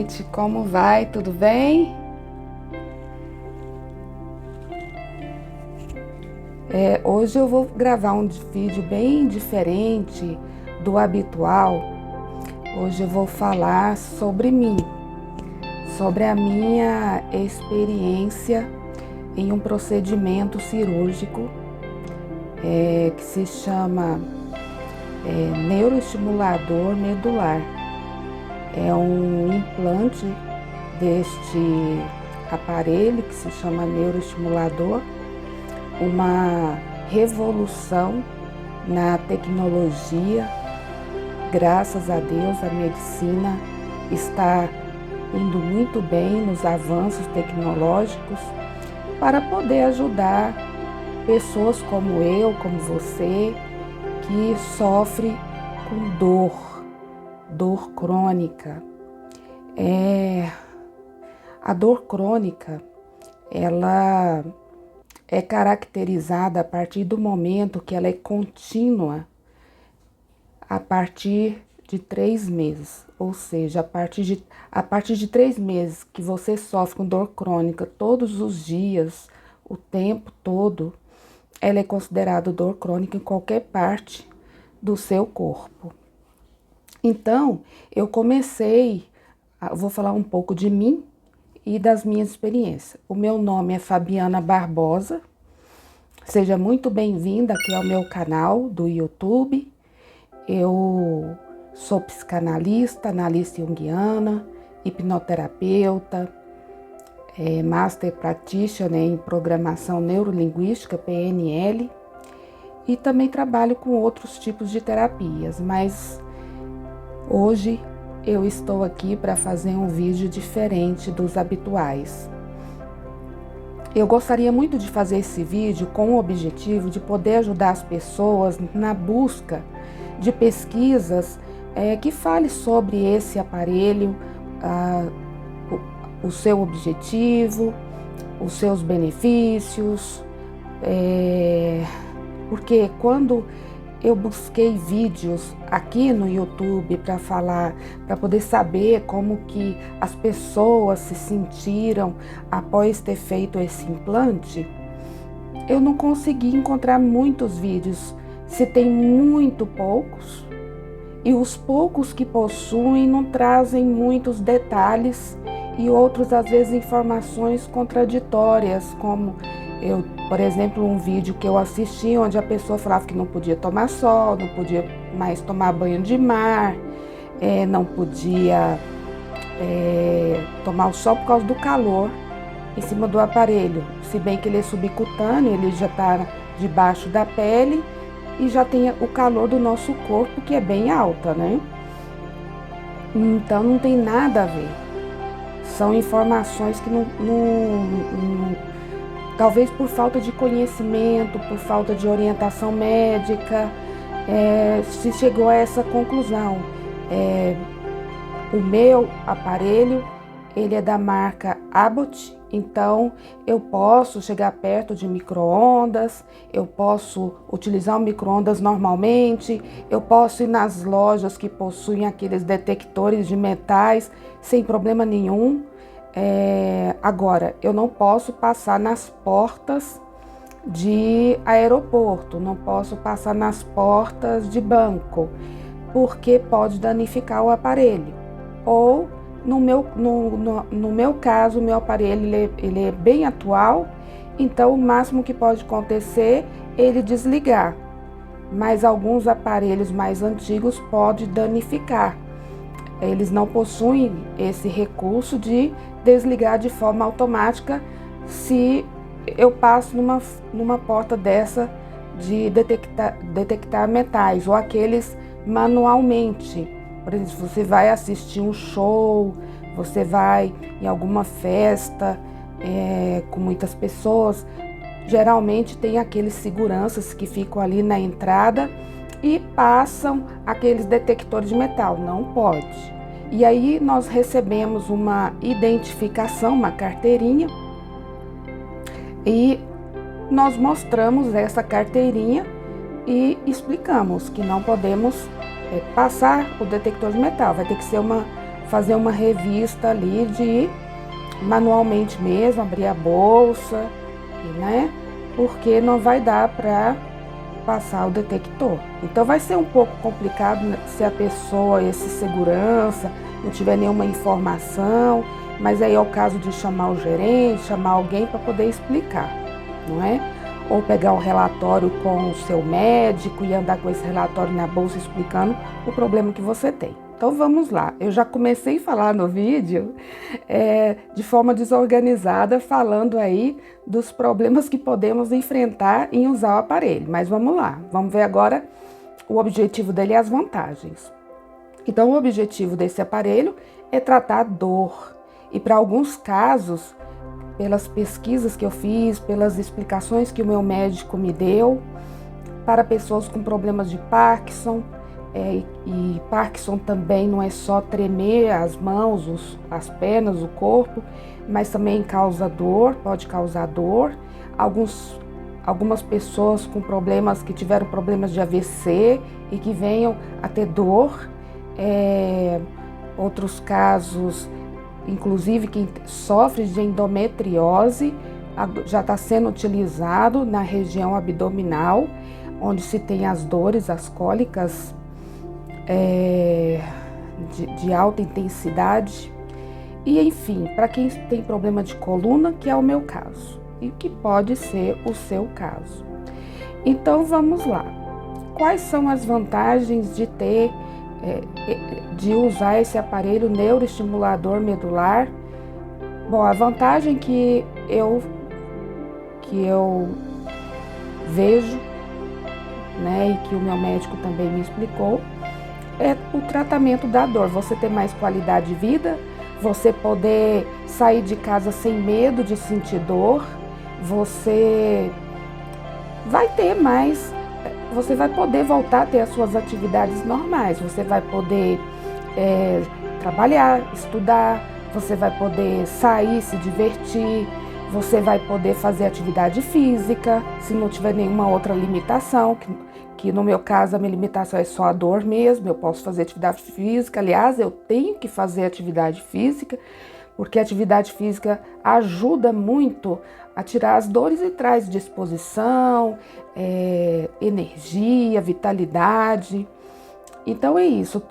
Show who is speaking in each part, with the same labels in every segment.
Speaker 1: noite, como vai? Tudo bem? Hoje eu vou gravar um vídeo bem diferente do habitual. Hoje eu vou falar sobre mim, sobre a minha experiência em um procedimento cirúrgico que se chama neuroestimulador medular. É um implante deste aparelho que se chama neuroestimulador, uma revolução na tecnologia. Graças a Deus, a medicina está indo muito bem nos avanços tecnológicos para poder ajudar pessoas como eu, como você, que sofre com dor crônica. A dor crônica, ela é caracterizada a partir do momento que ela é contínua, a partir de 3 meses. Ou seja, a partir de 3 meses que você sofre com dor crônica todos os dias, o tempo todo, ela é considerada dor crônica em qualquer parte do seu corpo. Então, eu vou falar um pouco de mim e das minhas experiências. O meu nome é Fabiana Barbosa. Seja muito bem-vinda aqui ao meu canal do YouTube. Eu sou psicanalista, analista junguiana, hipnoterapeuta, Master Practitioner em Programação Neurolinguística, PNL, e também trabalho com outros tipos de terapias, mas hoje eu estou aqui para fazer um vídeo diferente dos habituais. Eu gostaria muito de fazer esse vídeo com o objetivo de poder ajudar as pessoas na busca de pesquisas que fale sobre esse aparelho, o seu objetivo, os seus benefícios, porque quando eu busquei vídeos aqui no YouTube para poder saber como que as pessoas se sentiram após ter feito esse implante, eu não consegui encontrar muitos vídeos. Se tem muito poucos, e os poucos que possuem não trazem muitos detalhes e outros, às vezes, informações contraditórias, como por exemplo, um vídeo que eu assisti onde a pessoa falava que não podia tomar sol, não podia mais tomar banho de mar, não podia tomar o sol por causa do calor em cima do aparelho, se bem que ele é subcutâneo, ele já está debaixo da pele e já tem o calor do nosso corpo, que é bem alta, né? Então não tem nada a ver. São informações que talvez por falta de conhecimento, por falta de orientação médica, se chegou a essa conclusão. O meu aparelho, ele é da marca Abbott, então eu posso chegar perto de micro-ondas, eu posso utilizar o micro-ondas normalmente, eu posso ir nas lojas que possuem aqueles detectores de metais sem problema nenhum. Agora, eu não posso passar nas portas de aeroporto, não posso passar nas portas de banco, porque pode danificar o aparelho. Ou, no meu caso, o meu aparelho ele é bem atual, então o máximo que pode acontecer é ele desligar. Mas alguns aparelhos mais antigos podem danificar. Eles não possuem esse recurso de desligar de forma automática se eu passo numa porta dessa de detectar metais, ou aqueles manualmente. Por exemplo, você vai assistir um show, você vai em alguma festa com muitas pessoas, geralmente tem aqueles seguranças que ficam ali na entrada e passam aqueles detectores de metal. Não pode. E aí nós recebemos uma identificação, uma carteirinha, e nós mostramos essa carteirinha e explicamos que não podemos passar o detector de metal. Vai ter que ser uma fazer uma revista ali de manualmente mesmo, abrir a bolsa, né? Porque não vai dar para passar o detector. Então vai ser um pouco complicado, né, se a pessoa, esse segurança, não tiver nenhuma informação, mas aí é o caso de chamar o gerente, chamar alguém para poder explicar, não é? Ou pegar o relatório com o seu médico e andar com esse relatório na bolsa explicando o problema que você tem. Então vamos lá, eu já comecei a falar no vídeo de forma desorganizada, falando aí dos problemas que podemos enfrentar em usar o aparelho. Mas vamos lá, vamos ver agora o objetivo dele e as vantagens. Então o objetivo desse aparelho é tratar a dor. E para alguns casos, pelas pesquisas que eu fiz, pelas explicações que o meu médico me deu, para pessoas com problemas de Parkinson, e Parkinson também não é só tremer as mãos, as pernas, o corpo, mas também causa dor, pode causar dor. Algumas pessoas com problemas, que tiveram problemas de AVC e que venham a ter dor. Outros casos, inclusive quem sofre de endometriose, já está sendo utilizado na região abdominal, onde se tem as dores, as cólicas de alta intensidade. E enfim, para quem tem problema de coluna, que é o meu caso, e que pode ser o seu caso. Então vamos lá. Quais são as vantagens de usar esse aparelho neuroestimulador medular? Bom, a vantagem que eu vejo, né, e que o meu médico também me explicou, é o tratamento da dor. Você ter mais qualidade de vida, você poder sair de casa sem medo de sentir dor, você vai poder voltar a ter as suas atividades normais, você vai poder trabalhar, estudar, você vai poder sair, se divertir, você vai poder fazer atividade física, se não tiver nenhuma outra limitação, que no meu caso a minha limitação é só a dor mesmo. Eu posso fazer atividade física, aliás, eu tenho que fazer atividade física, porque a atividade física ajuda muito a tirar as dores e traz disposição, energia, vitalidade. Então é isso,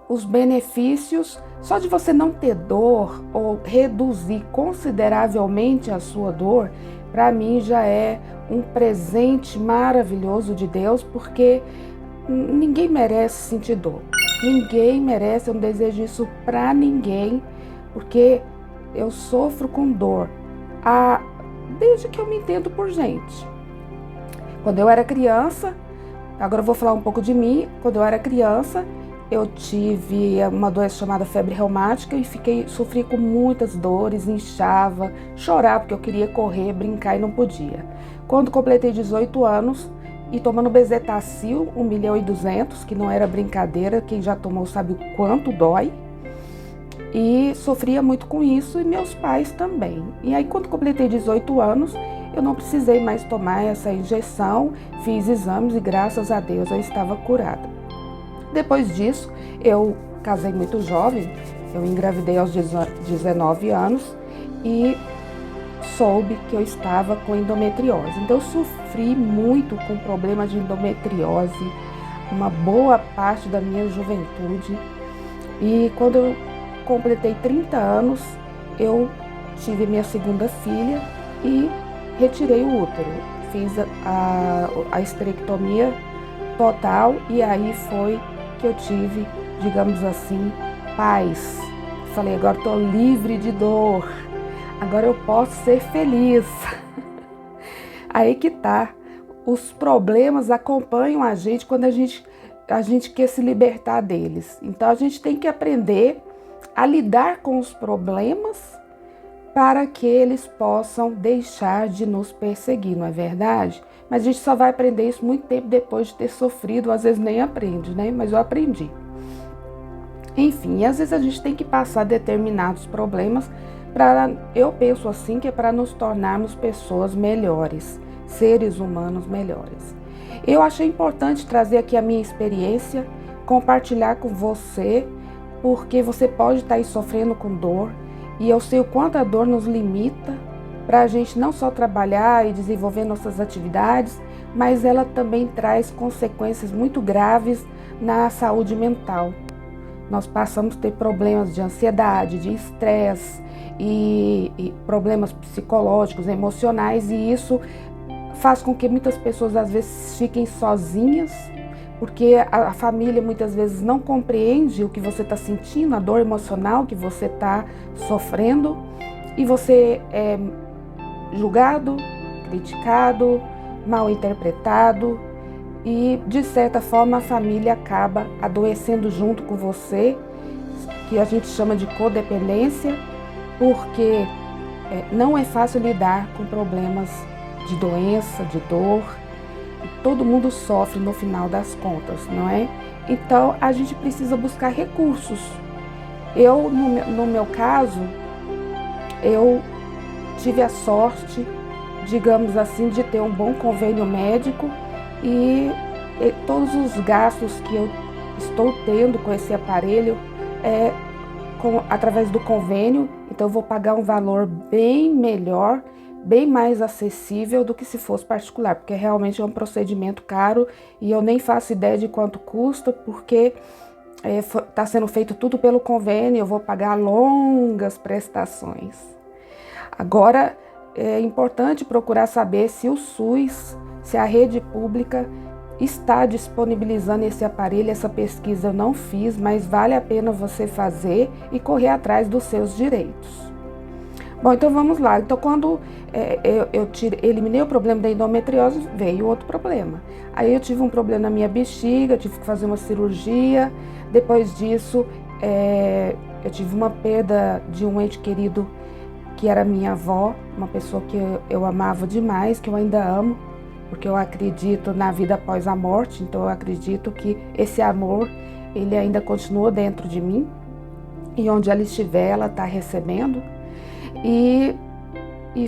Speaker 1: os benefícios, só de você não ter dor ou reduzir consideravelmente a sua dor, para mim já é um presente maravilhoso de Deus, porque ninguém merece sentir dor, ninguém merece, eu não desejo isso para ninguém, porque eu sofro com dor desde que eu me entendo por gente. Quando eu era criança, agora eu vou falar um pouco de mim. Quando eu era criança, eu tive uma doença chamada febre reumática e sofri com muitas dores, inchava, chorava porque eu queria correr, brincar e não podia. Quando completei 18 anos e tomando Bezetacil 1.200.000, que não era brincadeira, quem já tomou sabe o quanto dói, e sofria muito com isso, e meus pais também. E aí quando completei 18 anos, eu não precisei mais tomar essa injeção, fiz exames e graças a Deus eu estava curada. Depois disso, eu casei muito jovem, eu engravidei aos 19 anos e soube que eu estava com endometriose. Então eu sofri muito com problemas de endometriose, uma boa parte da minha juventude. E quando eu completei 30 anos, eu tive minha segunda filha e retirei o útero. Fiz a esterectomia total e aí foi que eu tive, digamos assim, paz. Falei, agora estou livre de dor, agora eu posso ser feliz. Aí que tá, os problemas acompanham a gente quando a gente quer se libertar deles. Então a gente tem que aprender a lidar com os problemas para que eles possam deixar de nos perseguir, não é verdade? Mas a gente só vai aprender isso muito tempo depois de ter sofrido, às vezes nem aprende, né? Mas eu aprendi. Enfim, às vezes a gente tem que passar determinados problemas eu penso assim, que é para nos tornarmos pessoas melhores, seres humanos melhores. Eu achei importante trazer aqui a minha experiência, compartilhar com você porque você pode estar aí sofrendo com dor, e eu sei o quanto a dor nos limita para a gente não só trabalhar e desenvolver nossas atividades, mas ela também traz consequências muito graves na saúde mental. Nós passamos a ter problemas de ansiedade, de estresse e problemas psicológicos, emocionais, e isso faz com que muitas pessoas às vezes fiquem sozinhas, porque a família muitas vezes não compreende o que você está sentindo, a dor emocional que você está sofrendo, e você é julgado, criticado, mal interpretado, e de certa forma a família acaba adoecendo junto com você, que a gente chama de codependência, porque não é fácil lidar com problemas de doença, de dor. Todo mundo sofre no final das contas, não é? Então a gente precisa buscar recursos. No meu caso, eu tive a sorte, digamos assim, de ter um bom convênio médico, e todos os gastos que eu estou tendo com esse aparelho através do convênio, então eu vou pagar um valor bem melhor, bem mais acessível do que se fosse particular, porque realmente é um procedimento caro e eu nem faço ideia de quanto custa, porque está sendo feito tudo pelo convênio, eu vou pagar longas prestações. Agora, é importante procurar saber se o SUS, se a rede pública está disponibilizando esse aparelho. Essa pesquisa eu não fiz, mas vale a pena você fazer e correr atrás dos seus direitos. Bom, então vamos lá. Então, quando eliminei o problema da endometriose, veio outro problema. Aí eu tive um problema na minha bexiga, tive que fazer uma cirurgia. Depois disso, eu tive uma perda de um ente querido, que era minha avó, uma pessoa que eu amava demais, que eu ainda amo, porque eu acredito na vida após a morte. Então eu acredito que esse amor, ele ainda continua dentro de mim, e onde ela estiver, ela está recebendo. E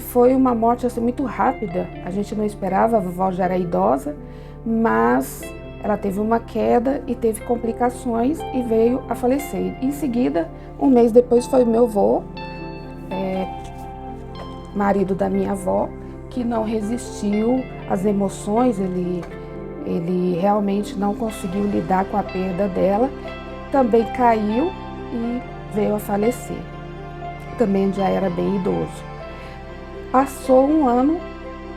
Speaker 1: foi uma morte assim muito rápida, a gente não esperava, a vovó já era idosa, mas ela teve uma queda e teve complicações e veio a falecer. Em seguida, um mês depois, foi o meu avô, marido da minha avó, que não resistiu às emoções, ele realmente não conseguiu lidar com a perda dela, também caiu e veio a falecer. Também já era bem idoso. Passou um ano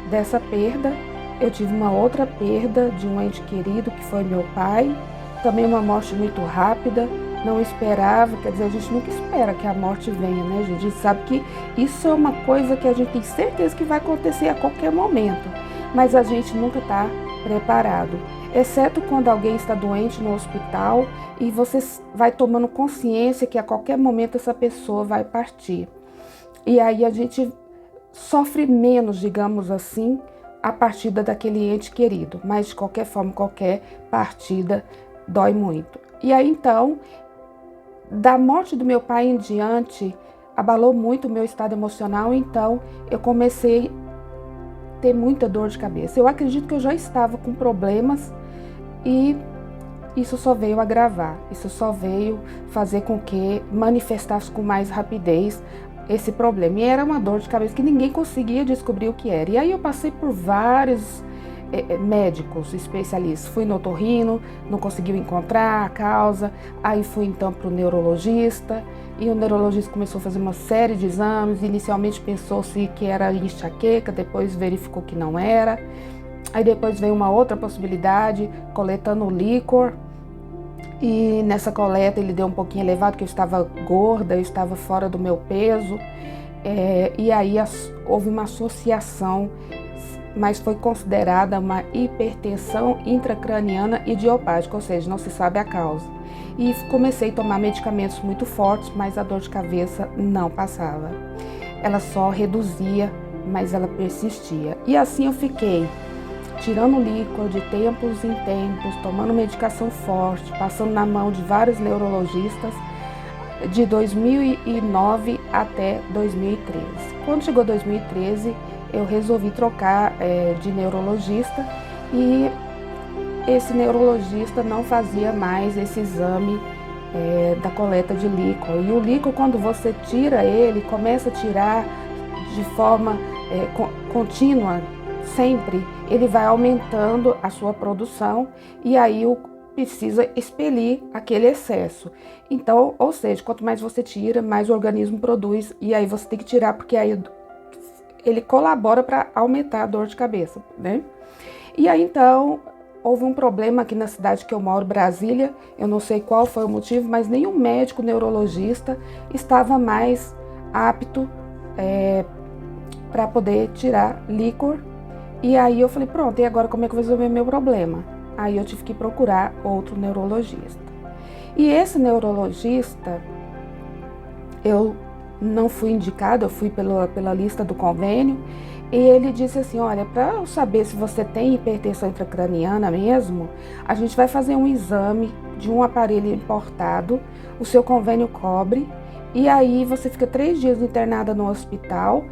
Speaker 1: dessa perda, eu tive uma outra perda de um ente querido, que foi meu pai, também uma morte muito rápida, não esperava, quer dizer, a gente nunca espera que a morte venha, né, gente? A gente sabe que isso é uma coisa que a gente tem certeza que vai acontecer a qualquer momento, mas a gente nunca está preparado, exceto quando alguém está doente no hospital e você vai tomando consciência que a qualquer momento essa pessoa vai partir. E aí a gente sofre menos, digamos assim, a partida daquele ente querido, mas de qualquer forma, qualquer partida dói muito. E aí então, da morte do meu pai em diante, abalou muito o meu estado emocional, então eu comecei a ter muita dor de cabeça. Eu acredito que eu já estava com problemas e isso só veio agravar, isso só veio fazer com que manifestasse com mais rapidez esse problema. E era uma dor de cabeça que ninguém conseguia descobrir o que era. E aí eu passei por vários médicos especialistas. Fui no otorrino, não conseguiu encontrar a causa. Aí fui então para o neurologista, e o neurologista começou a fazer uma série de exames. Inicialmente pensou-se que era enxaqueca, depois verificou que não era. Aí depois veio uma outra possibilidade, coletando líquor. E nessa coleta ele deu um pouquinho elevado, porque eu estava gorda, eu estava fora do meu peso. E aí houve uma associação, mas foi considerada uma hipertensão intracraniana idiopática, ou seja, não se sabe a causa. E comecei a tomar medicamentos muito fortes, mas a dor de cabeça não passava. Ela só reduzia, mas ela persistia. E assim eu fiquei tirando líquor de tempos em tempos, tomando medicação forte, passando na mão de vários neurologistas, de 2009 até 2013. Quando chegou 2013, eu resolvi trocar de neurologista, e esse neurologista não fazia mais esse exame da coleta de líquor. E o líquor, quando você tira ele, começa a tirar de forma contínua, sempre, ele vai aumentando a sua produção e aí precisa expelir aquele excesso. Então, ou seja, quanto mais você tira, mais o organismo produz, e aí você tem que tirar, porque aí ele colabora para aumentar a dor de cabeça, né? E aí então houve um problema aqui na cidade que eu moro, Brasília. Eu não sei qual foi o motivo, mas nenhum médico neurologista estava mais apto para poder tirar líquor. E aí eu falei, pronto, e agora como é que eu vou resolver meu problema? Aí eu tive que procurar outro neurologista. E esse neurologista, eu não fui indicada, eu fui pela lista do convênio, e ele disse assim, olha, para eu saber se você tem hipertensão intracraniana mesmo, a gente vai fazer um exame de um aparelho importado, o seu convênio cobre, e aí você fica 3 dias internada no hospital,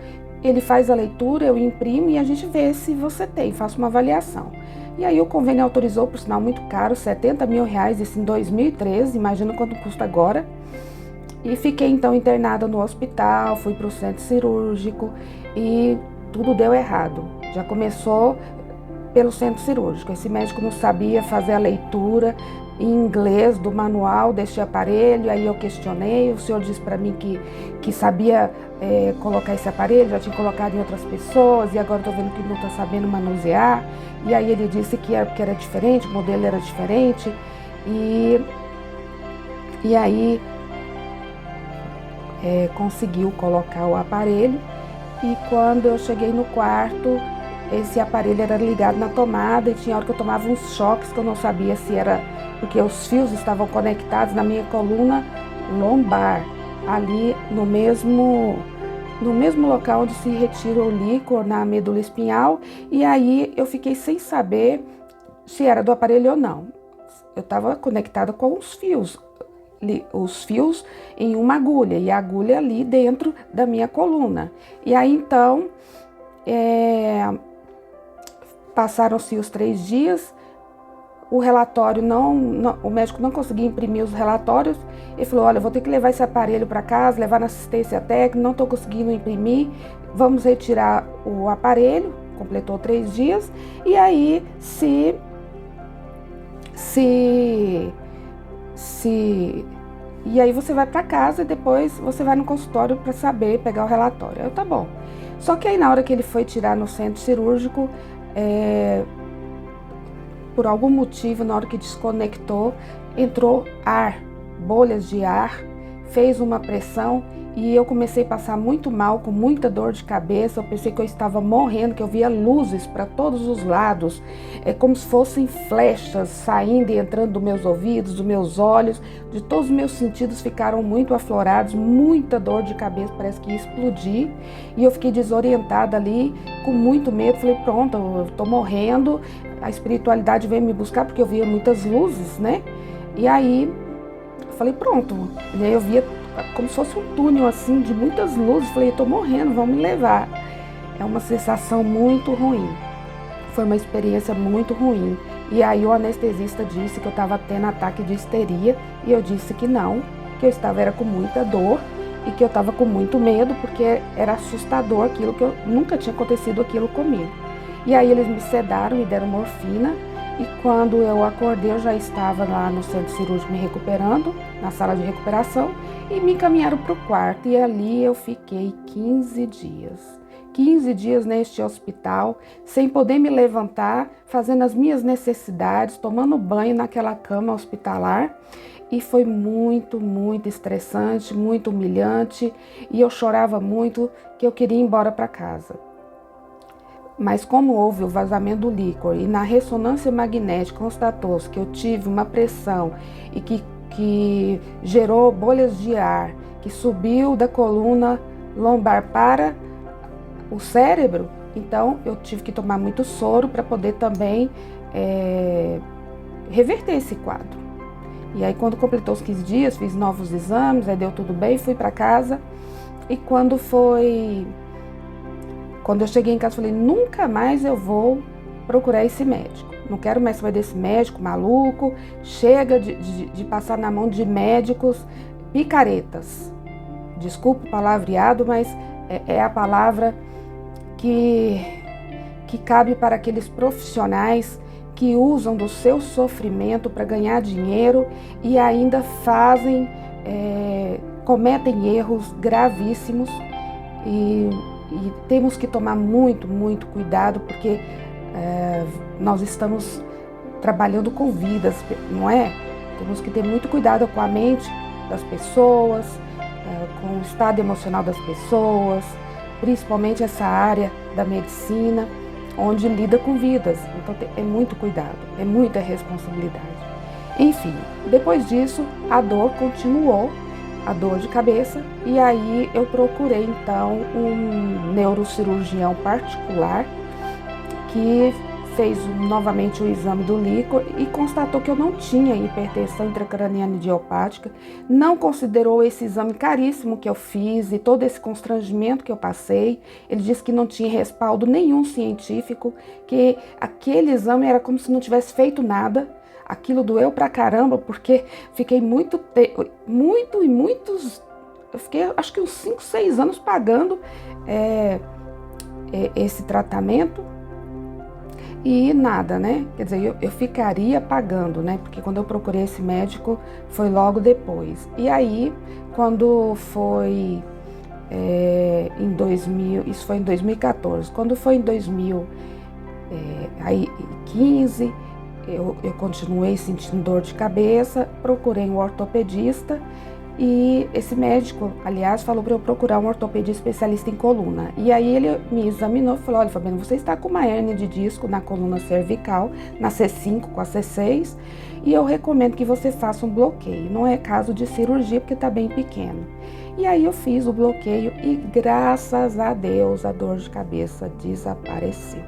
Speaker 1: ele faz a leitura, eu imprimo e a gente vê se você tem, faço uma avaliação. E aí o convênio autorizou, por sinal muito caro, R$70 mil, isso em 2013, imagina quanto custa agora. E fiquei então internada no hospital, fui para o centro cirúrgico e tudo deu errado. Já começou pelo centro cirúrgico. Esse médico não sabia fazer a leitura em inglês do manual deste aparelho, aí eu questionei, o senhor disse para mim que sabia colocar esse aparelho, já tinha colocado em outras pessoas e agora estou vendo que não está sabendo manusear. E aí ele disse que era porque era diferente, o modelo era diferente e aí conseguiu colocar o aparelho e quando eu cheguei no quarto, esse aparelho era ligado na tomada e tinha hora que eu tomava uns choques que eu não sabia se era porque os fios estavam conectados na minha coluna lombar, ali no mesmo local onde se retira o líquor na medula espinhal, e aí eu fiquei sem saber se era do aparelho ou não. Eu estava conectada com os fios em uma agulha, e a agulha ali dentro da minha coluna. E aí então, passaram-se os 3 dias, o relatório o médico não conseguia imprimir os relatórios, ele falou, olha, eu vou ter que levar esse aparelho para casa, levar na assistência técnica, não estou conseguindo imprimir, vamos retirar o aparelho, completou 3 dias, e aí e aí você vai para casa e depois você vai no consultório para saber, pegar o relatório. Eu, tá bom. Só que aí na hora que ele foi tirar no centro cirúrgico, por algum motivo, na hora que desconectou, entrou ar, bolhas de ar, fez uma pressão e eu comecei a passar muito mal, com muita dor de cabeça. Eu pensei que eu estava morrendo, que eu via luzes para todos os lados, como se fossem flechas saindo e entrando dos meus ouvidos, dos meus olhos, de todos os meus sentidos ficaram muito aflorados, muita dor de cabeça, parece que ia explodir. E eu fiquei desorientada ali, com muito medo, falei, pronto, eu estou morrendo. A espiritualidade veio me buscar porque eu via muitas luzes, né? E aí eu falei, pronto. E aí eu via como se fosse um túnel assim, de muitas luzes. Falei, eu tô morrendo, vão me levar. É uma sensação muito ruim. Foi uma experiência muito ruim. E aí o anestesista disse que eu estava tendo ataque de histeria e eu disse que não, que eu estava com muita dor e que eu estava com muito medo porque era assustador aquilo, que eu nunca tinha acontecido aquilo comigo. E aí eles me sedaram, me deram morfina e quando eu acordei eu já estava lá no centro cirúrgico me recuperando, na sala de recuperação, e me encaminharam para o quarto e ali eu fiquei 15 dias. 15 dias neste hospital, sem poder me levantar, fazendo as minhas necessidades, tomando banho naquela cama hospitalar. E foi muito, muito estressante, muito humilhante, e eu chorava muito, que eu queria ir embora para casa. Mas como houve o vazamento do líquor e na ressonância magnética constatou-se que eu tive uma pressão e que gerou bolhas de ar, que subiu da coluna lombar para o cérebro, então eu tive que tomar muito soro para poder também reverter esse quadro. E aí quando completou os 15 dias, fiz novos exames, aí deu tudo bem, fui para casa. E quando eu cheguei em casa, falei, nunca mais eu vou procurar esse médico. não quero mais saber desse médico maluco, chega de passar na mão de médicos picaretas. Desculpa o palavreado, mas é a palavra que cabe para aqueles profissionais que usam do seu sofrimento para ganhar dinheiro e ainda cometem erros gravíssimos e temos que tomar muito, muito cuidado, porque nós estamos trabalhando com vidas, não é? Temos que ter muito cuidado com a mente das pessoas, com o estado emocional das pessoas, principalmente essa área da medicina, onde lida com vidas. Então é muito cuidado, é muita responsabilidade. Enfim, depois disso, a dor continuou, a dor de cabeça, e aí eu procurei então um neurocirurgião particular que fez novamente o exame do líquor e constatou que eu não tinha hipertensão intracraniana idiopática, não considerou esse exame caríssimo que eu fiz e todo esse constrangimento que eu passei. Ele disse que não tinha respaldo nenhum científico, que aquele exame era como se não tivesse feito nada. Aquilo doeu pra caramba, porque fiquei eu fiquei acho que uns 5, 6 anos pagando esse tratamento. E nada, né? Quer dizer, eu ficaria pagando, né? Porque quando eu procurei esse médico foi logo depois. E aí, quando foi isso foi em 2014. Quando foi em 2015, eu continuei sentindo dor de cabeça, procurei um ortopedista. E esse médico, aliás, falou para eu procurar um ortopedista especialista em coluna. E aí ele me examinou e falou: olha, Fabiana, você está com uma hérnia de disco na coluna cervical, na C5 com a C6, e eu recomendo que você faça um bloqueio. Não é caso de cirurgia porque está bem pequeno. E aí eu fiz o bloqueio e, graças a Deus, a dor de cabeça desapareceu.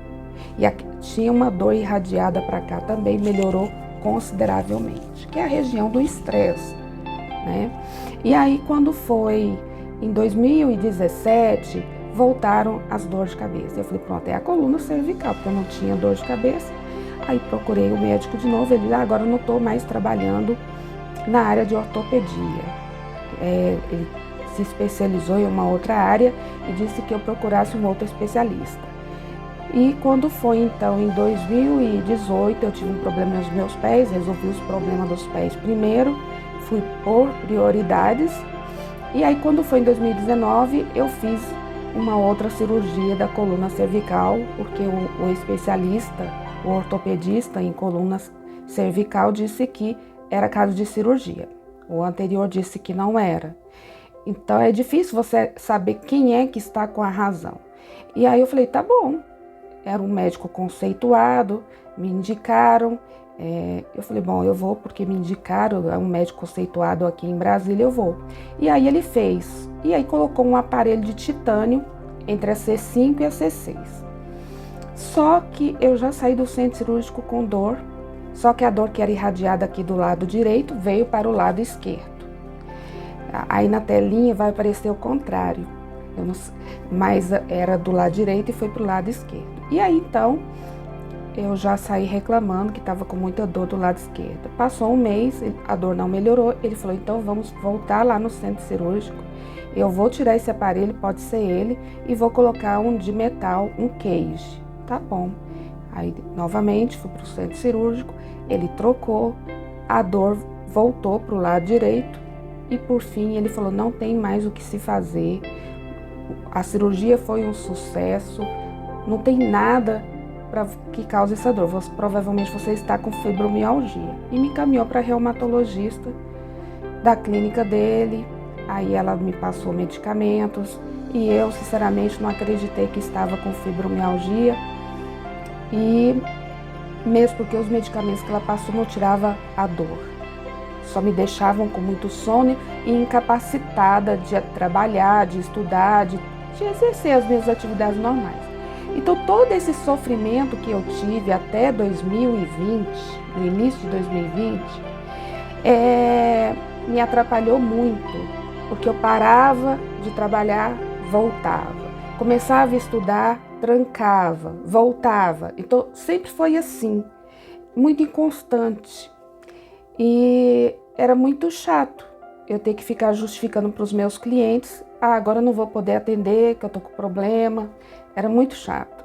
Speaker 1: E aqui, tinha uma dor irradiada para cá também, melhorou consideravelmente, que é a região do estresse, né? E aí, quando foi em 2017, voltaram as dores de cabeça. Eu falei, pronto, é a coluna cervical, porque eu não tinha dor de cabeça. Aí procurei o médico de novo, ele agora eu não estou mais trabalhando na área de ortopedia. Ele se especializou em uma outra área e disse que eu procurasse um outro especialista. E quando foi então em 2018, eu tive um problema nos meus pés, resolvi os problemas dos pés primeiro, fui por prioridades. E aí quando foi em 2019, eu fiz uma outra cirurgia da coluna cervical, porque o especialista, o ortopedista em coluna cervical disse que era caso de cirurgia. O anterior disse que não era. Então é difícil você saber quem é que está com a razão. E aí eu falei, tá bom. Era um médico conceituado, me indicaram. Eu falei, bom, eu vou porque me indicaram, é um médico conceituado aqui em Brasília, eu vou. E aí ele fez. E aí colocou um aparelho de titânio entre a C5 e a C6. Só que eu já saí do centro cirúrgico com dor, só que a dor que era irradiada aqui do lado direito veio para o lado esquerdo. Aí na telinha vai aparecer o contrário, mas era do lado direito e foi para o lado esquerdo. E aí então eu já saí reclamando que estava com muita dor do lado esquerdo. Passou um mês, a dor não melhorou, ele falou, então vamos voltar lá no centro cirúrgico, eu vou tirar esse aparelho, pode ser ele, e vou colocar um de metal, um cage. Tá bom. Aí novamente fui para o centro cirúrgico, ele trocou, a dor voltou para o lado direito e por fim ele falou, não tem mais o que se fazer, a cirurgia foi um sucesso, não tem nada que cause essa dor, provavelmente você está com fibromialgia. E me encaminhou para a reumatologista da clínica dele, aí ela me passou medicamentos e eu sinceramente não acreditei que estava com fibromialgia, e mesmo porque os medicamentos que ela passou não tiravam a dor, só me deixavam com muito sono e incapacitada de trabalhar, de estudar, de exercer as minhas atividades normais. Então todo esse sofrimento que eu tive até 2020, no início de 2020, me atrapalhou muito, porque eu parava de trabalhar, voltava, começava a estudar, trancava, voltava. Então sempre foi assim. muito inconstante e era muito chato eu ter que ficar justificando para os meus clientes, agora eu não vou poder atender, que eu tô com problema, era muito chato.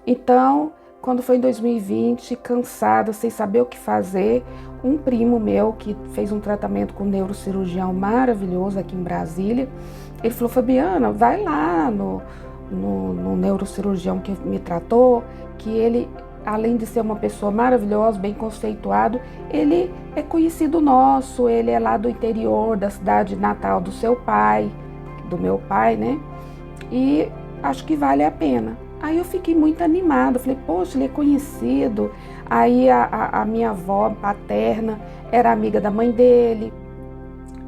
Speaker 1: Então, quando foi em 2020, cansada, sem saber o que fazer, um primo meu que fez um tratamento com um neurocirurgião maravilhoso aqui em Brasília, ele falou: Fabiana, vai lá no neurocirurgião que me tratou, que ele, além de ser uma pessoa maravilhosa, bem conceituado, ele é conhecido nosso, ele é lá do interior da cidade natal do seu pai, do meu pai, né? E acho que vale a pena. Aí eu fiquei muito animada, falei, poxa, ele é conhecido. Aí a minha avó paterna era amiga da mãe dele,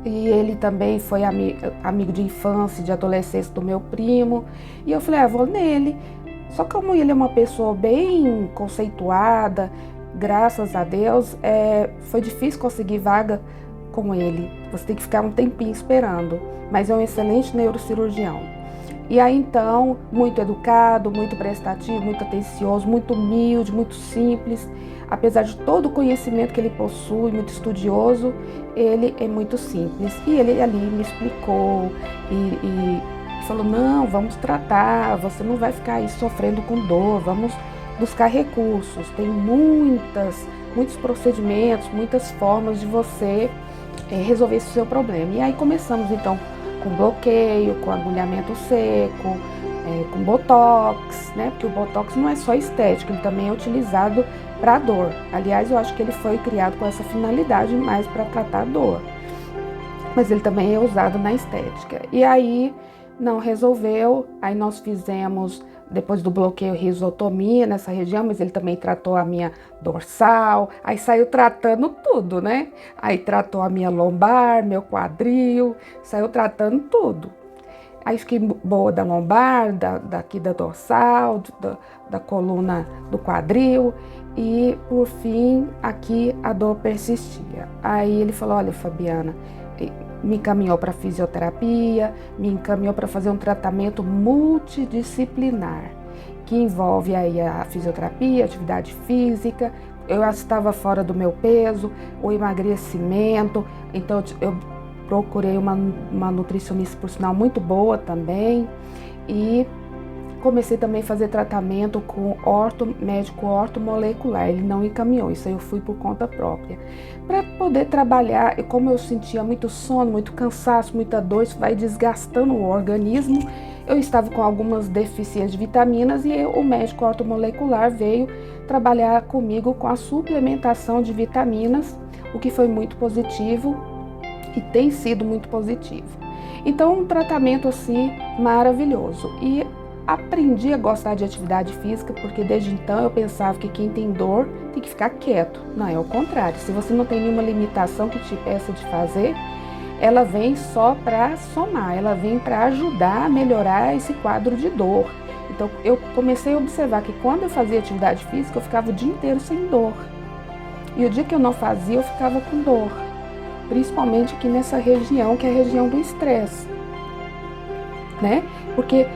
Speaker 1: e ele também foi amigo de infância e de adolescência do meu primo. E eu falei, vou nele. Só que como ele é uma pessoa bem conceituada, graças a Deus, foi difícil conseguir vaga com ele. Você tem que ficar um tempinho esperando, mas é um excelente neurocirurgião. E aí então, muito educado, muito prestativo, muito atencioso, muito humilde, muito simples. Apesar de todo o conhecimento que ele possui, muito estudioso, ele é muito simples. E ele ali me explicou e falou, não, vamos tratar, você não vai ficar aí sofrendo com dor, vamos buscar recursos. Tem muitos procedimentos, muitas formas de você resolver esse seu problema. E aí começamos então com bloqueio, com agulhamento seco, com botox, né? Porque o botox não é só estético, ele também é utilizado para dor. Aliás, eu acho que ele foi criado com essa finalidade mais para tratar a dor. Mas ele também é usado na estética. E aí não resolveu, aí nós fizemos, depois do bloqueio, risotomia nessa região, mas ele também tratou a minha dorsal, aí saiu tratando tudo, né? Aí tratou a minha lombar, meu quadril, saiu tratando tudo. Aí fiquei boa da lombar, daqui da dorsal, da coluna do quadril, e por fim aqui a dor persistia. Aí ele falou, olha, Fabiana, me encaminhou para fisioterapia, me encaminhou para fazer um tratamento multidisciplinar, que envolve aí a fisioterapia, atividade física. Eu estava fora do meu peso, o emagrecimento, então eu procurei uma nutricionista, por sinal, muito boa também, e comecei também a fazer tratamento com médico ortomolecular. Ele não encaminhou, isso aí eu fui por conta própria. Para poder trabalhar, e como eu sentia muito sono, muito cansaço, muita dor, isso vai desgastando o organismo. Eu estava com algumas deficiências de vitaminas e o médico ortomolecular veio trabalhar comigo com a suplementação de vitaminas, o que foi muito positivo e tem sido muito positivo. Então, um tratamento assim maravilhoso. E aprendi a gostar de atividade física, porque desde então eu pensava que quem tem dor tem que ficar quieto. Não, é o contrário. Se você não tem nenhuma limitação que te peça de fazer, ela vem só para somar, ela vem para ajudar a melhorar esse quadro de dor. Então eu comecei a observar que quando eu fazia atividade física, eu ficava o dia inteiro sem dor. E o dia que eu não fazia, eu ficava com dor. Principalmente aqui nessa região, que é a região do estresse, né? Porque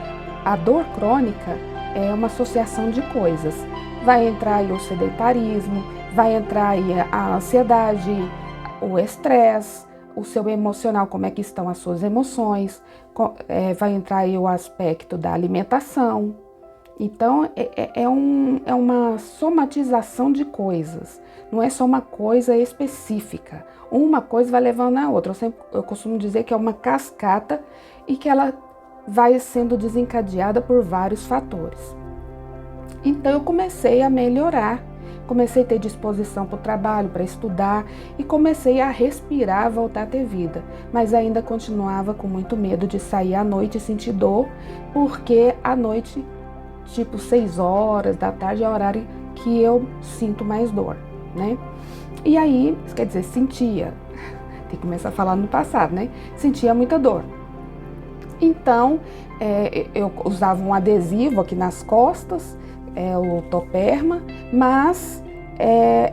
Speaker 1: a dor crônica é uma associação de coisas. Vai entrar aí o sedentarismo, vai entrar aí a ansiedade, o estresse, o seu emocional, como é que estão as suas emoções, vai entrar aí o aspecto da alimentação. Então, é uma somatização de coisas, não é só uma coisa específica. Uma coisa vai levando a outra. Eu costumo dizer que é uma cascata e que ela vai sendo desencadeada por vários fatores. Então eu comecei a melhorar, comecei a ter disposição para o trabalho, para estudar e comecei a respirar, voltar a ter vida. Mas ainda continuava com muito medo de sair à noite e sentir dor, porque à noite, tipo 6 horas da tarde, é o horário que eu sinto mais dor, né? E aí, quer dizer, sentia, tem que começar a falar no passado, né? Sentia muita dor. Então, eu usava um adesivo aqui nas costas, o Toperma, mas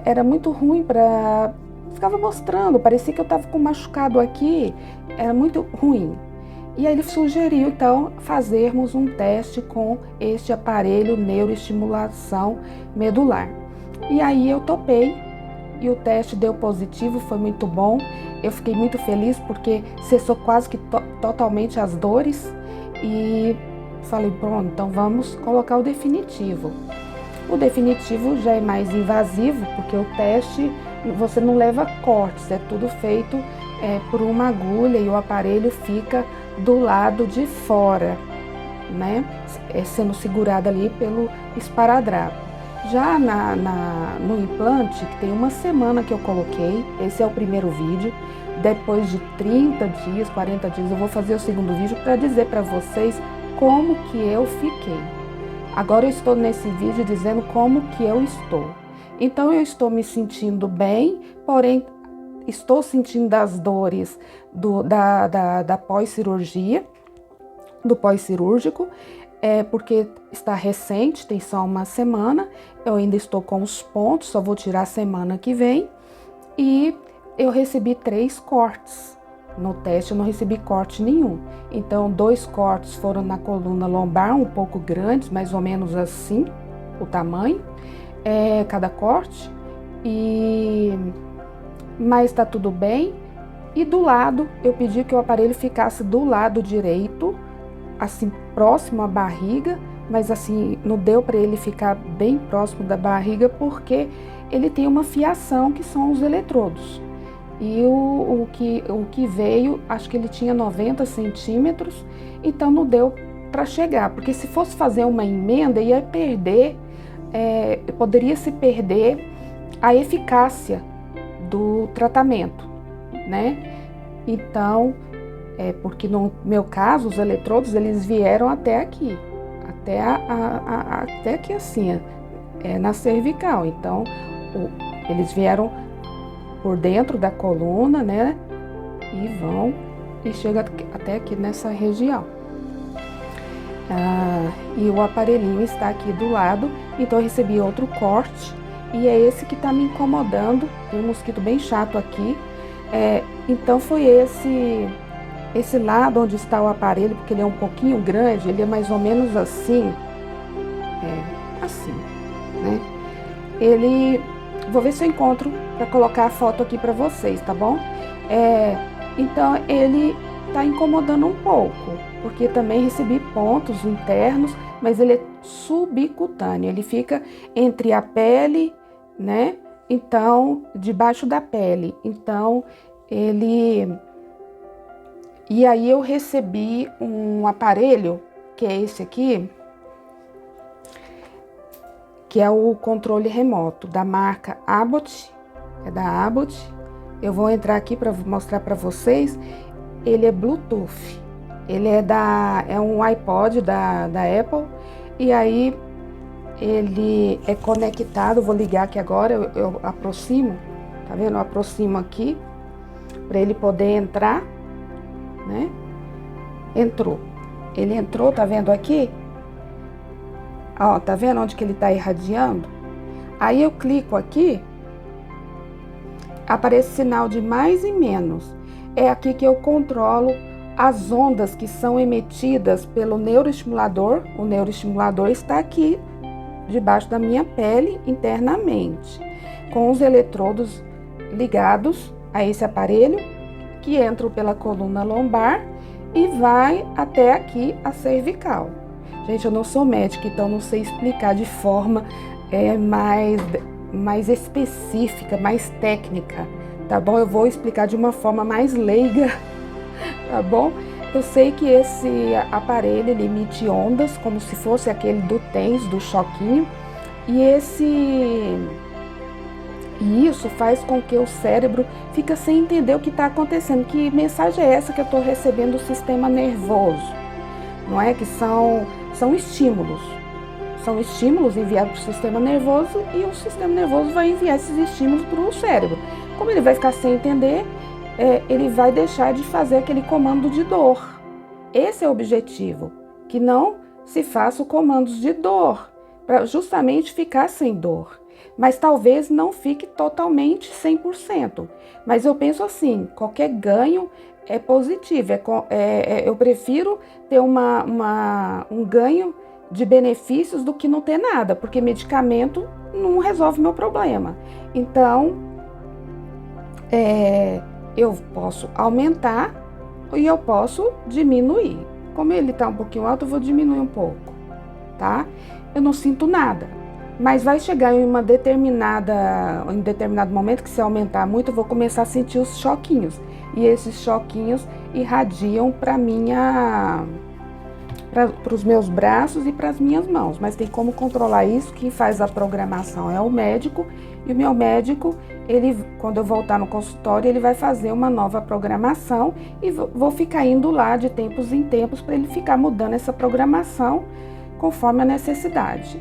Speaker 1: era muito ruim para... Ficava mostrando, parecia que eu estava com machucado aqui, era muito ruim. E aí ele sugeriu, então, fazermos um teste com este aparelho neuroestimulação medular. E aí eu topei e o teste deu positivo, foi muito bom. Eu fiquei muito feliz porque cessou quase que totalmente as dores e falei, pronto, então vamos colocar o definitivo. O definitivo já é mais invasivo porque o teste você não leva cortes, é tudo feito por uma agulha e o aparelho fica do lado de fora, né? Sendo segurado ali pelo esparadrapo. Já no implante, que tem uma semana que eu coloquei, esse é o primeiro vídeo. Depois de 30 dias, 40 dias, eu vou fazer o segundo vídeo para dizer para vocês como que eu fiquei. Agora eu estou nesse vídeo dizendo como que eu estou. Então eu estou me sentindo bem, porém estou sentindo as dores da pós-cirurgia, do pós-cirúrgico, porque está recente, tem só uma semana, eu ainda estou com os pontos, só vou tirar semana que vem, e eu recebi 3 cortes. No teste eu não recebi corte nenhum, então 2 cortes foram na coluna lombar, um pouco grandes, mais ou menos assim, o tamanho, cada corte, mas tá tudo bem. E do lado, eu pedi que o aparelho ficasse do lado direito, assim, próximo à barriga, mas assim, não deu para ele ficar bem próximo da barriga, porque ele tem uma fiação que são os eletrodos. E o que veio, acho que ele tinha 90 centímetros, então não deu para chegar, porque se fosse fazer uma emenda, ia perder, poderia se perder a eficácia do tratamento, né? Então, porque no meu caso, os eletrodos, eles vieram até aqui, até aqui assim, na cervical. Então, eles vieram por dentro da coluna, né? E chega até aqui nessa região. E o aparelhinho está aqui do lado, então eu recebi outro corte, e é esse que está me incomodando. Tem um mosquito bem chato aqui. Então foi esse lado onde está o aparelho, porque ele é um pouquinho grande, ele é mais ou menos assim, assim, né? Vou ver se eu encontro para colocar a foto aqui para vocês, tá bom? Então ele tá incomodando um pouco, porque também recebi pontos internos, mas ele é subcutâneo, ele fica entre a pele, né? Então, debaixo da pele. Então, E aí eu recebi um aparelho, que é esse aqui, que é o controle remoto da marca Abbott, é da Abbott. Eu vou entrar aqui para mostrar para vocês. Ele é Bluetooth, ele é um iPod da Apple, e aí ele é conectado. Vou ligar aqui agora, eu aproximo, tá vendo? Eu aproximo aqui para ele poder entrar, né? Ele entrou, tá vendo aqui? Ó, tá vendo onde que ele tá irradiando? Aí eu clico aqui, aparece sinal de mais e menos. É aqui que eu controlo as ondas que são emitidas pelo neuroestimulador. O neuroestimulador está aqui, debaixo da minha pele, internamente, com os eletrodos ligados a esse aparelho, que entram pela coluna lombar e vai até aqui a cervical. Gente, eu não sou médica, então não sei explicar de forma mais específica, mais técnica, tá bom? Eu vou explicar de uma forma mais leiga, tá bom? Eu sei que esse aparelho ele emite ondas, como se fosse aquele do TENS, do choquinho, e isso faz com que o cérebro fique sem entender o que está acontecendo. Que mensagem é essa que eu estou recebendo do sistema nervoso? Não é? Que são estímulos. São estímulos enviados para o sistema nervoso, e o sistema nervoso vai enviar esses estímulos para o cérebro. Como ele vai ficar sem entender, ele vai deixar de fazer aquele comando de dor. Esse é o objetivo, que não se faça comandos de dor, para justamente ficar sem dor. Mas talvez não fique totalmente 100%. Mas eu penso assim, qualquer ganho é positivo. Eu prefiro ter um ganho de benefícios do que não ter nada, porque medicamento não resolve meu problema. Então, eu posso aumentar e eu posso diminuir. Como ele está um pouquinho alto, eu vou diminuir um pouco, tá? Eu não sinto nada, mas vai chegar em um determinado momento que, se aumentar muito, eu vou começar a sentir os choquinhos. E esses choquinhos irradiam para os meus braços e para as minhas mãos. Mas tem como controlar isso. Quem faz a programação é o médico. E o meu médico, quando eu voltar no consultório, ele vai fazer uma nova programação. E vou ficar indo lá de tempos em tempos para ele ficar mudando essa programação conforme a necessidade.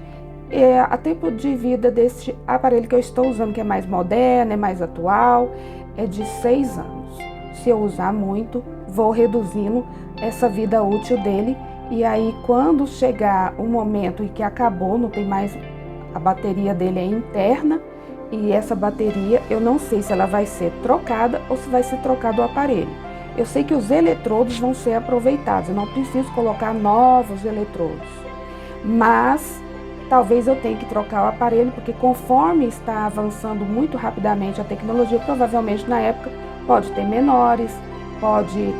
Speaker 1: A tempo de vida deste aparelho que eu estou usando, que é mais moderno, é mais atual, é de 6 anos. Se eu usar muito, vou reduzindo essa vida útil dele. E aí, quando chegar o momento em que acabou, não tem mais, a bateria dele é interna, e essa bateria, eu não sei se ela vai ser trocada ou se vai ser trocado o aparelho. Eu sei que os eletrodos vão ser aproveitados, eu não preciso colocar novos eletrodos, mas talvez eu tenha que trocar o aparelho, porque conforme está avançando muito rapidamente a tecnologia, provavelmente na época pode ter menores, pode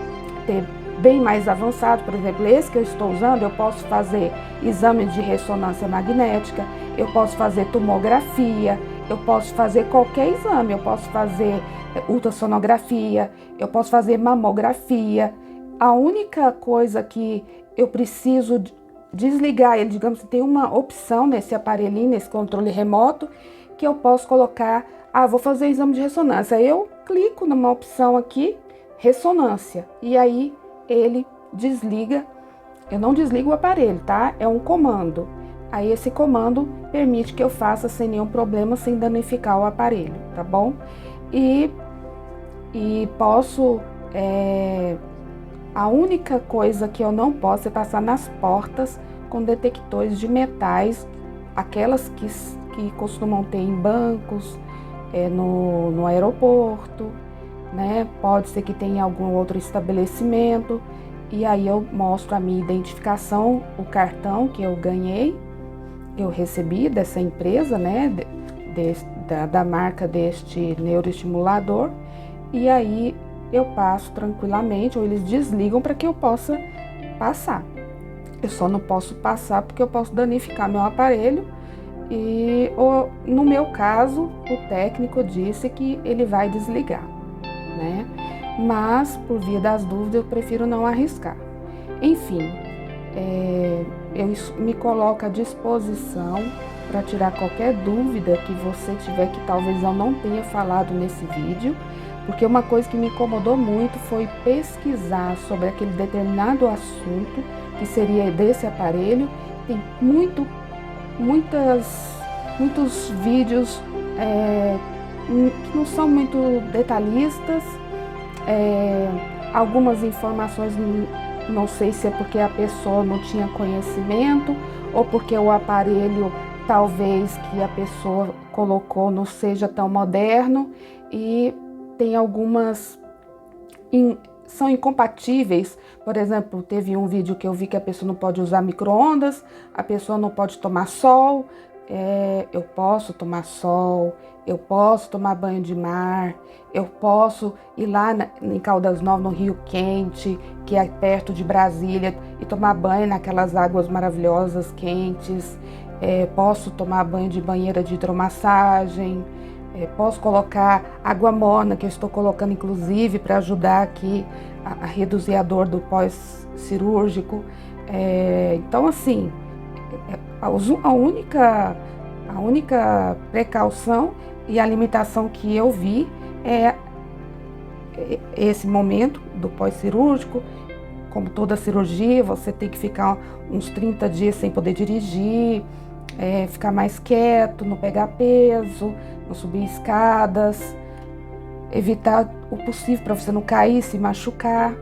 Speaker 1: ter bem mais avançado. Por exemplo, esse que eu estou usando, eu posso fazer exame de ressonância magnética, eu posso fazer tomografia, eu posso fazer qualquer exame, eu posso fazer ultrassonografia, eu posso fazer mamografia. A única coisa que eu preciso desligar ele, digamos que tem uma opção nesse aparelhinho, nesse controle remoto, que eu posso colocar, vou fazer exame de ressonância. Eu clico numa opção aqui, ressonância, e aí ele desliga. Eu não desligo o aparelho, tá? É um comando. Aí esse comando permite que eu faça sem nenhum problema, sem danificar o aparelho, tá bom? E posso... A única coisa que eu não posso é passar nas portas com detectores de metais, aquelas que costumam ter em bancos, no aeroporto, né? Pode ser que tenha algum outro estabelecimento, e aí eu mostro a minha identificação, o cartão que eu ganhei, eu recebi dessa empresa, né? Da marca deste neuroestimulador, e aí eu passo tranquilamente, ou eles desligam para que eu possa passar. Eu só não posso passar porque eu posso danificar meu aparelho, ou no meu caso, o técnico disse que ele vai desligar, né? Mas, por via das dúvidas, eu prefiro não arriscar. Enfim, eu me coloco à disposição para tirar qualquer dúvida que você tiver, que talvez eu não tenha falado nesse vídeo, porque uma coisa que me incomodou muito foi pesquisar sobre aquele determinado assunto, que seria desse aparelho. Tem muitos vídeos que não são muito detalhistas, algumas informações, não sei se é porque a pessoa não tinha conhecimento, ou porque o aparelho, talvez, que a pessoa colocou não seja tão moderno, e tem algumas são incompatíveis. Por exemplo, teve um vídeo que eu vi que a pessoa não pode usar micro-ondas, a pessoa não pode tomar sol. Eu posso tomar sol, eu posso tomar banho de mar, eu posso ir lá em Caldas Novas, no Rio Quente, que é perto de Brasília, e tomar banho naquelas águas maravilhosas, quentes. Posso tomar banho de banheira de hidromassagem. Posso colocar água morna, que eu estou colocando inclusive para ajudar aqui a reduzir a dor do pós-cirúrgico. Então, assim, a única precaução e a limitação que eu vi é esse momento do pós-cirúrgico. Como toda cirurgia, você tem que ficar uns 30 dias sem poder dirigir, ficar mais quieto, não pegar peso, não subir escadas, evitar o possível para você não cair, se machucar.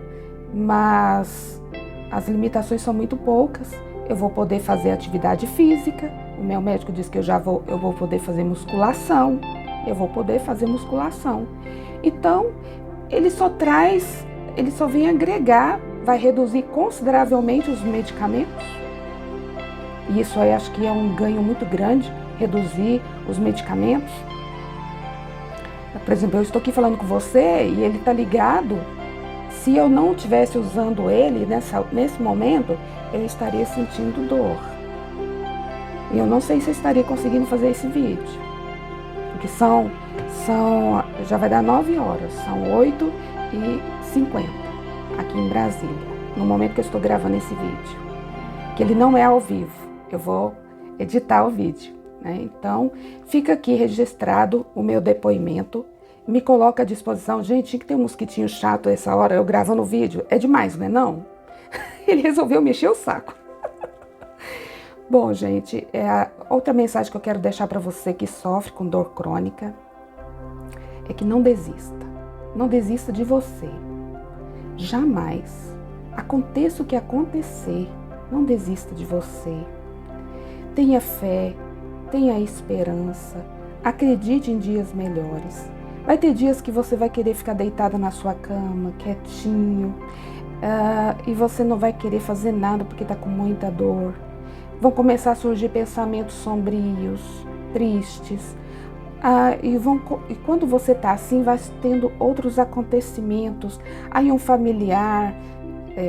Speaker 1: Mas as limitações são muito poucas. Eu vou poder fazer atividade física. O meu médico disse que eu vou poder fazer musculação. Então, ele só vem agregar, vai reduzir consideravelmente os medicamentos. E isso aí acho que é um ganho muito grande, reduzir os medicamentos. Por exemplo, eu estou aqui falando com você e ele está ligado. Se eu não estivesse usando ele nesse momento, eu estaria sentindo dor. E eu não sei se eu estaria conseguindo fazer esse vídeo. Porque já vai dar 9 horas, são 8h50 aqui em Brasília, no momento que eu estou gravando esse vídeo. Que ele não é ao vivo, eu vou editar o vídeo, né? Então, fica aqui registrado o meu depoimento. Me coloca à disposição. Gente, tinha que ter um mosquitinho chato essa hora, eu gravando o vídeo. É demais, não é não? Ele resolveu mexer o saco. Bom, gente, outra mensagem que eu quero deixar para você que sofre com dor crônica é que não desista. Não desista de você. Jamais. Aconteça o que acontecer, não desista de você. Tenha fé, tenha esperança, acredite em dias melhores. Vai ter dias que você vai querer ficar deitada na sua cama, quietinho, e você não vai querer fazer nada porque está com muita dor. Vão começar a surgir pensamentos sombrios, tristes. E quando você está assim, vai tendo outros acontecimentos. Aí um familiar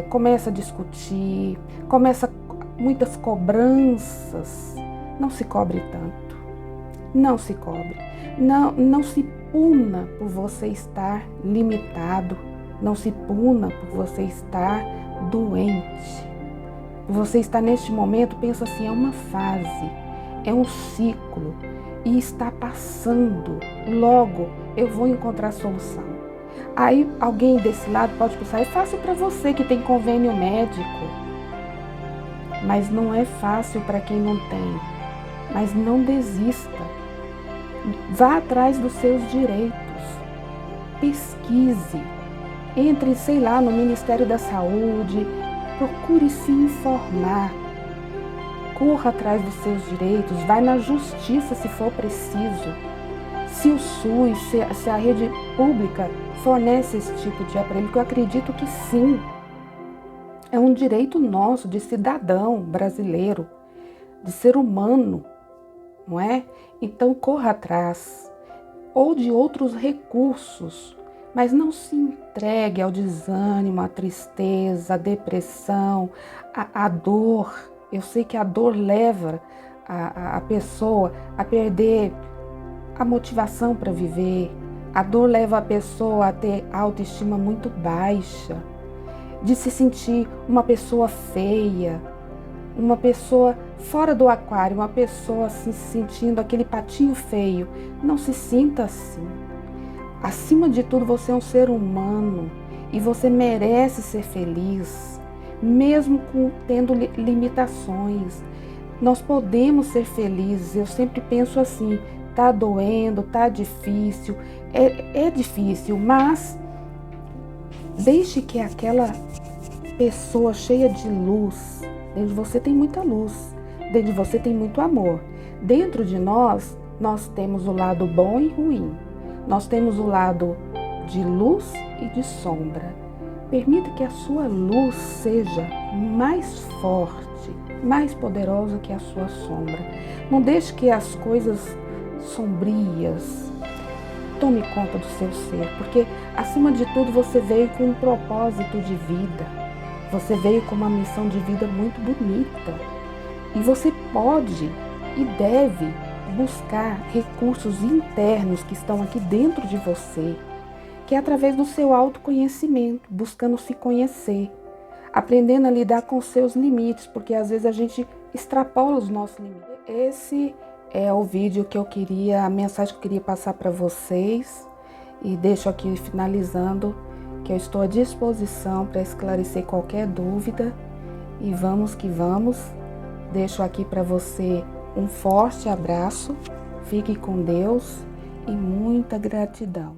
Speaker 1: começa a discutir, começa muitas cobranças. Não se cobre tanto. Não se cobre. Não se puna por você estar limitado. Não se puna por você estar doente. Você está neste momento, pensa assim, é uma fase, é um ciclo e está passando. Logo eu vou encontrar solução. Aí alguém desse lado pode pensar, é fácil para você que tem convênio médico. Mas não é fácil para quem não tem. Mas não desista. Vá atrás dos seus direitos. Pesquise. Entre, sei lá, no Ministério da Saúde. Procure se informar. Corra atrás dos seus direitos. Vai na justiça se for preciso. Se o SUS, se a rede pública fornece esse tipo de aparelho, que eu acredito que sim. É um direito nosso de cidadão brasileiro, de ser humano, não é? Então corra atrás, ou de outros recursos, mas não se entregue ao desânimo, à tristeza, à depressão, à dor. Eu sei que a dor leva a pessoa a perder a motivação para viver. A dor leva a pessoa a ter autoestima muito baixa, de se sentir uma pessoa feia, uma pessoa fora do aquário, uma pessoa assim, se sentindo aquele patinho feio. Não se sinta assim. Acima de tudo, você é um ser humano e você merece ser feliz, mesmo tendo limitações. Nós podemos ser felizes. Eu sempre penso assim, tá doendo, tá difícil, é difícil, mas deixe que aquela pessoa cheia de luz, dentro de você tem muita luz, dentro de você tem muito amor. Dentro de nós temos o lado bom e ruim. Nós temos o lado de luz e de sombra. Permita que a sua luz seja mais forte, mais poderosa que a sua sombra. Não deixe que as coisas sombrias tome conta do seu ser, porque acima de tudo você veio com um propósito de vida. Você veio com uma missão de vida muito bonita. E você pode e deve buscar recursos internos que estão aqui dentro de você, que é através do seu autoconhecimento, buscando se conhecer, aprendendo a lidar com os seus limites, porque às vezes a gente extrapola os nossos limites. Esse é o vídeo que eu queria, a mensagem que eu queria passar para vocês, e deixo aqui finalizando que eu estou à disposição para esclarecer qualquer dúvida, e vamos que vamos. Deixo aqui para você um forte abraço, fique com Deus e muita gratidão.